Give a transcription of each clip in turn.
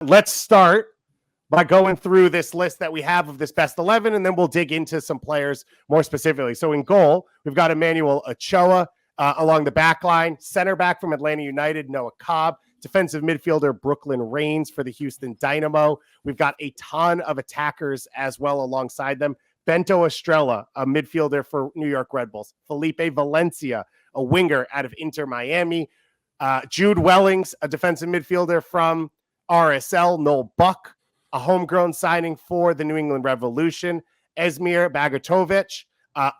Let's start by going through this list that we have of this best 11, and then we'll dig into some players more specifically. So in goal, we've got Emmanuel Ochoa along the back line, center back from Atlanta United, Noah Cobb, defensive midfielder Brooklyn Raines for the Houston Dynamo. We've got a ton of attackers as well alongside them. Bento Estrella, a midfielder for New York Red Bulls. Felipe Valencia, a winger out of Inter Miami. Jude Wellings, a defensive midfielder from RSL. Noel Buck, a homegrown signing for the New England Revolution. Esmir Bagatovic,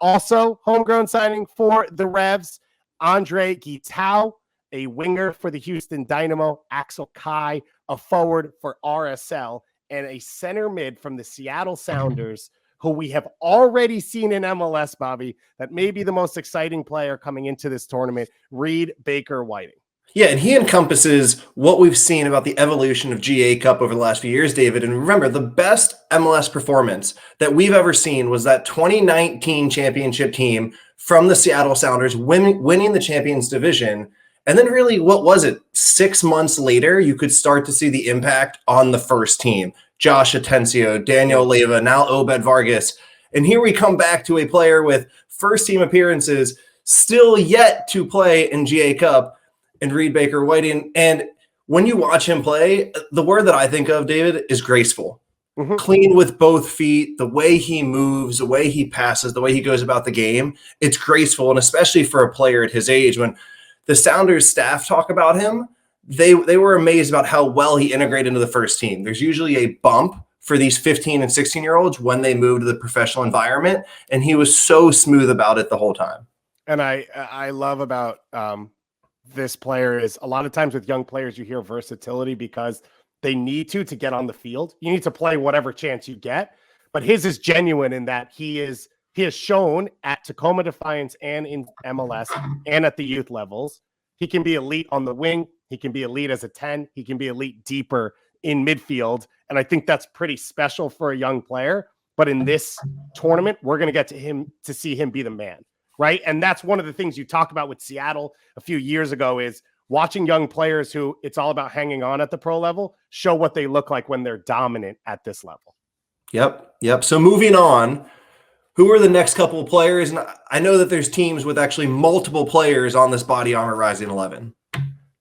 also homegrown signing for the Revs. Andre Guitao, a winger for the Houston Dynamo. Axel Kai, a forward for RSL. And a center mid from the Seattle Sounders, who we have already seen in MLS, Bobby, that may be the most exciting player coming into this tournament, Reed Baker-Whiting. Yeah, and he encompasses what we've seen about the evolution of GA Cup over the last few years, David. And remember, the best MLS performance that we've ever seen was that 2019 championship team from the Seattle Sounders winning the Champions Division. And then really, what was it? 6 months later, you could start to see the impact on the first team. Josh Atencio, Daniel Leyva, now Obed Vargas. And here we come back to a player with first team appearances still yet to play in GA Cup, and Reed Baker-Whiting. And when you watch him play, the word that I think of, David, is graceful. Mm-hmm. Clean with both feet, the way he moves, the way he passes, the way he goes about the game, it's graceful. And especially for a player at his age, when the Sounders staff talk about him, they were amazed about how well he integrated into the first team. There's usually a bump for these 15 and 16-year-olds when they move to the professional environment, and he was so smooth about it the whole time. And I love about this player is a lot of times with young players, you hear versatility because they need to get on the field. You need to play whatever chance you get, but his is genuine in that he has shown at Tacoma Defiance and in MLS and at the youth levels, he can be elite on the wing. He can be elite as a 10. He can be elite deeper in midfield. And I think that's pretty special for a young player. But in this tournament, we're going to get to see him be the man. Right. And that's one of the things you talked about with Seattle a few years ago is watching young players who it's all about hanging on at the pro level, show what they look like when they're dominant at this level. Yep. So moving on, who are the next couple of players? And I know that there's teams with actually multiple players on this Body Armor Rising 11.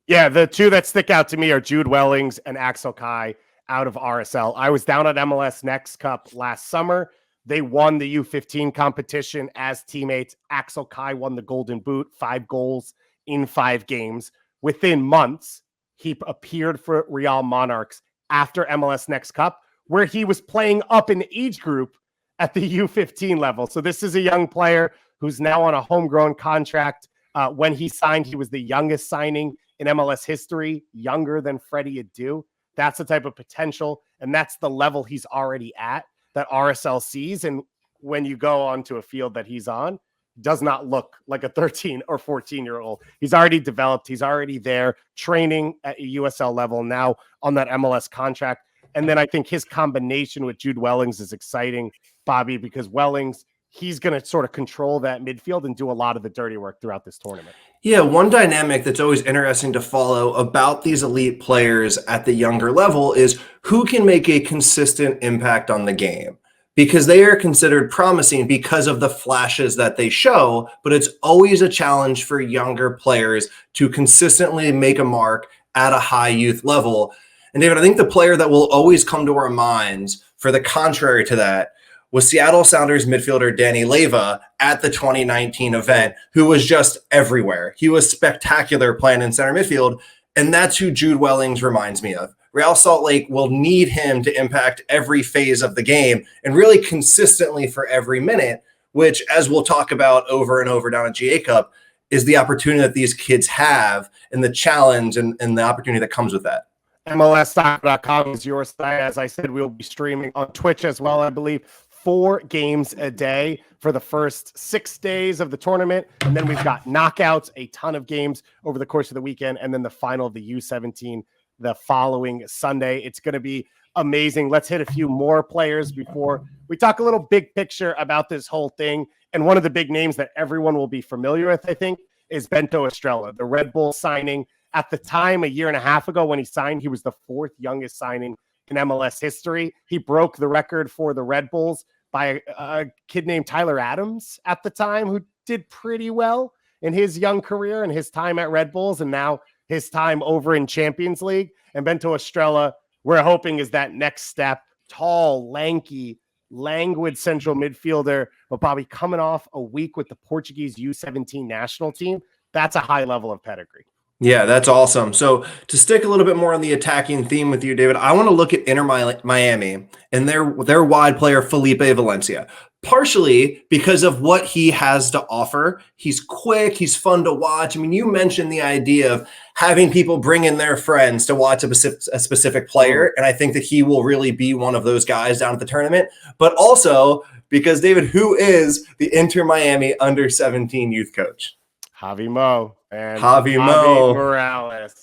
Yeah, the two that stick out to me are Jude Wellings and Axel Kai out of RSL. I was down at MLS Next Cup last summer. They won the U15 competition as teammates. Axel Kai won the Golden Boot, 5 goals in 5 games. Within months, he appeared for Real Monarchs after MLS Next Cup, where he was playing up in age group at the U15 level. So this is a young player who's now on a homegrown contract. When he signed, he was the youngest signing in MLS history, younger than Freddie Adu. That's the type of potential, and that's the level he's already at that RSL sees. And when you go onto a field that he's on, does not look like a 13 or 14-year-old. He's already developed. He's already there training at a USL level now on that MLS contract. And then I think his combination with Jude Wellings is exciting, Bobby, because Wellings, he's going to sort of control that midfield and do a lot of the dirty work throughout this tournament. Yeah, one dynamic that's always interesting to follow about these elite players at the younger level is who can make a consistent impact on the game, because they are considered promising because of the flashes that they show, but it's always a challenge for younger players to consistently make a mark at a high youth level. And David, I think the player that will always come to our minds for the contrary to that was Seattle Sounders midfielder Danny Leyva at the 2019 event, who was just everywhere. He was spectacular playing in center midfield, and that's who Jude Wellings reminds me of. Real Salt Lake will need him to impact every phase of the game and really consistently for every minute, which, as we'll talk about over and over down at GA Cup, is the opportunity that these kids have and the challenge and the opportunity that comes with that. MLSsoccer.com is your site. As I said, we'll be streaming on Twitch as well, I believe. 4 games a day for the first 6 days of the tournament. And then we've got knockouts, a ton of games over the course of the weekend. And then the final of the U17 the following Sunday. It's going to be amazing. Let's hit a few more players before we talk a little big picture about this whole thing. And one of the big names that everyone will be familiar with, I think, is Bento Estrella, the Red Bull signing At the time, a year and a half ago when he signed, he was the fourth youngest signing in MLS history. He broke the record for the Red Bulls by a kid named Tyler Adams at the time, who did pretty well in his young career and his time at Red Bulls, and now his time over in Champions League. And Bento Estrella, we're hoping, is that next step. Tall, lanky, languid central midfielder, but Bobby, coming off a week with the Portuguese U17 national team, that's a high level of pedigree. Yeah, that's awesome. So to stick a little bit more on the attacking theme with you, David, I want to look at Inter Miami and their wide player, Felipe Valencia, partially because of what he has to offer. He's quick. He's fun to watch. I mean, you mentioned the idea of having people bring in their friends to watch a specific player. And I think that he will really be one of those guys down at the tournament, but also because, David, who is the Inter Miami Under-17 youth coach? Javi Mo and Javi Morales.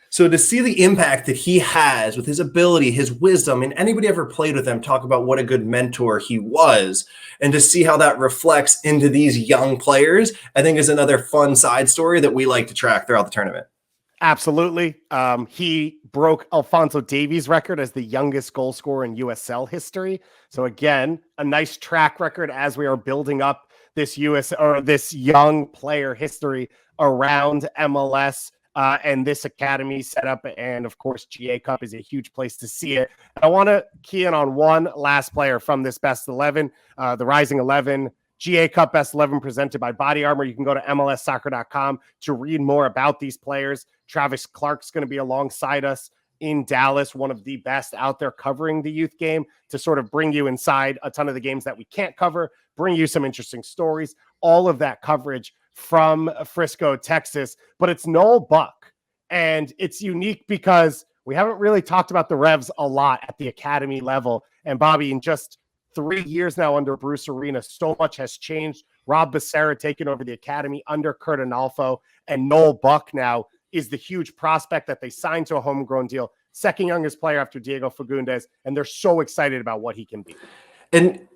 So to see the impact that he has with his ability, his wisdom, and anybody ever played with him talk about what a good mentor he was, and to see how that reflects into these young players, I think is another fun side story that we like to track throughout the tournament. Absolutely. He broke Alphonso Davies' record as the youngest goal scorer in USL history. So again, a nice track record as we are building up this this young player history around MLS and this academy setup. And of course, GA Cup is a huge place to see it. I want to key in on one last player from this best 11, the Rising 11 GA Cup Best 11 presented by BODYARMOR. You can go to MLSsoccer.com to read more about these players. Travis Clark's going to be alongside us in Dallas, one of the best out there covering the youth game, to sort of bring you inside a ton of the games that we can't cover, bring you some interesting stories, all of that coverage from Frisco, Texas. But it's Noel Buck, and it's unique because we haven't really talked about the Revs a lot at the academy level. And Bobby, in just 3 years now under Bruce Arena, so much has changed. Rob Becerra taking over the academy under Kurt Analfo, and Noel Buck now is the huge prospect that they signed to a homegrown deal, second youngest player after Diego Fagundes, and they're so excited about what he can be. And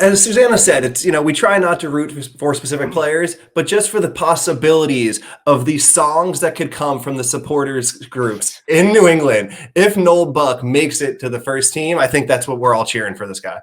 as Susanna said, it's, we try not to root for specific players, but just for the possibilities of these songs that could come from the supporters groups in New England. If Noel Buck makes it to the first team, I think that's what we're all cheering for this guy.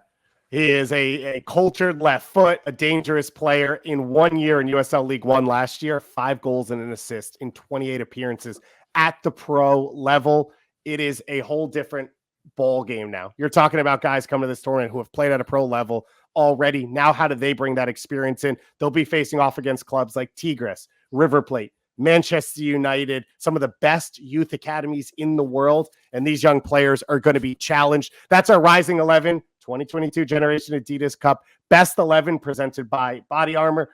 He is a cultured left foot, a dangerous player. In 1 year in USL League One last year, 5 goals and an assist in 28 appearances at the pro level. It is a whole different ball game now. You're talking about guys coming to this tournament who have played at a pro level already. Now, how do they bring that experience in? They'll be facing off against clubs like Tigres, River Plate, Manchester United, some of the best youth academies in the world. And these young players are going to be challenged. That's our Rising 11 2022 Generation Adidas Cup Best 11 presented by BODYARMOR.